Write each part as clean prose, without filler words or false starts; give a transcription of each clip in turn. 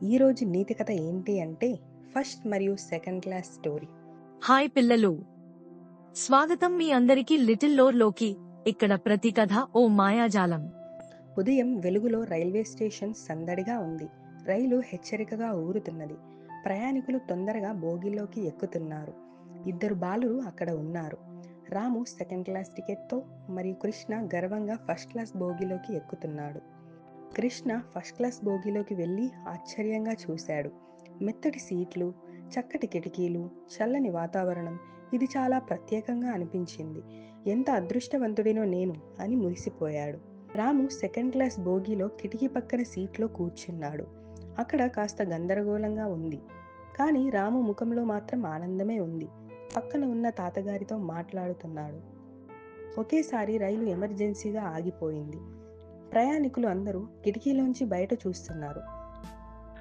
ఈరోజు నీతి కథ ఏంటి అంటే ఫస్ట్ మరియు సెకండ్ క్లాస్ స్టోరీ. హాయ్ పిల్లలు, స్వాగతం మీ అందరికీ లిటిల్ లోర్ లోకి. ఇక్కడ ప్రతి కథ ఓ మాయాజాలం. ఉదయం వెలుగులో రైల్వే స్టేషన్ సందడిగా ఉంది. రైలు హెచ్చరికగా ఊరుతున్నది. ప్రయాణికులు తొందరగా బోగీలోకి ఎక్కుతున్నారు. ఇద్దరు బాలురు అక్కడ ఉన్నారు. రాము సెకండ్ క్లాస్ టికెట్తో మరియు కృష్ణ గర్వంగా ఫస్ట్ క్లాస్ బోగీలోకి ఎక్కుతున్నాడు. కృష్ణ ఫస్ట్ క్లాస్ బోగీలోకి వెళ్ళి ఆశ్చర్యంగా చూశాడు. మెత్తటి సీట్లు, చక్కటి కిటికీలు, చల్లని వాతావరణం, ఇది చాలా ప్రత్యేకంగా అనిపించింది. ఎంత అదృష్టవంతుడినో నేను అని మురిసిపోయాడు. రాము సెకండ్ క్లాస్ బోగీలో కిటికీ పక్కన సీట్లో కూర్చున్నాడు. అక్కడ కాస్త గందరగోళంగా ఉంది, కానీ రాము ముఖంలో మాత్రం ఆనందమే ఉంది. పక్కన ఉన్న తాతగారితో మాట్లాడుతున్నాడు. ఒకేసారి రైలు ఎమర్జెన్సీగా ఆగిపోయింది. ప్రయాణికులు అందరూ కిటికీలోంచి బయట చూస్తున్నారు.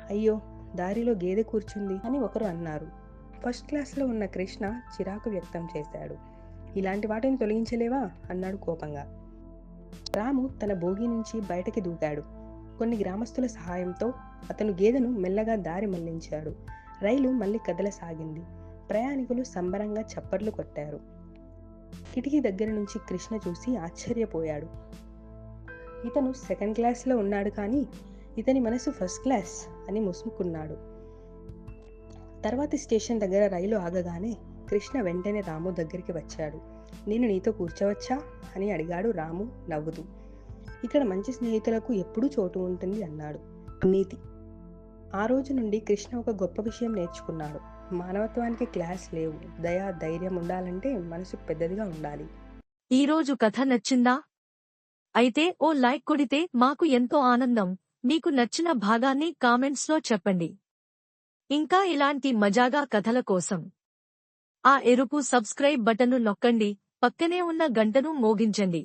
అయ్యో, దారిలో గేదె కూర్చుంది అని ఒకరు అన్నారు. ఫస్ట్ క్లాస్లో ఉన్న కృష్ణ చిరాకు వ్యక్తం చేశాడు. ఇలాంటి వాటిని తొలగించలేవా అన్నాడు కోపంగా. రాము తన బోగి నుంచి బయటకి దూకాడు. కొన్ని గ్రామస్తుల సహాయంతో అతను గేదెను మెల్లగా దారి మళ్లించాడు. రైలు మళ్ళీ కదలసాగింది. ప్రయాణికులు సంబరంగా చప్పట్లు కొట్టారు. కిటికీ దగ్గర నుంచి కృష్ణ చూసి ఆశ్చర్యపోయాడు. ఇతను సెకండ్ క్లాస్లో ఉన్నాడు, కానీ ఇతని మనసు ఫస్ట్ క్లాస్ అని ముసుముకున్నాడు. తర్వాతి స్టేషన్ దగ్గర రైలు ఆగగానే కృష్ణ వెంటనే రాము దగ్గరికి వచ్చాడు. నేను నీతో కూర్చోవచ్చా అని అడిగాడు రాము నవ్వుతూ. ఇక్కడ మంచి స్నేహితులకు ఎప్పుడూ చోటు ఉంటుంది అన్నాడు. నీతి. ఆ రోజు నుండి కృష్ణ ఒక గొప్ప విషయం నేర్చుకున్నాడు. మానవత్వానికి క్లాస్ లేవు. దయ, ధైర్యం ఉండాలంటే మనసు పెద్దదిగా ఉండాలి. ఈరోజు కథ నచ్చిందా? అయితే ఓ లైక్ కొడితే మాకు ఎంతో ఆనందం. మీకు నచ్చిన భాగాన్ని కామెంట్స్లో చెప్పండి. ఇంకా ఇలాంటి మజాగా కథల కోసం ఆ ఎరుపు సబ్స్క్రైబ్ బటన్ను నొక్కండి. పక్కనే ఉన్న గంటను మోగించండి.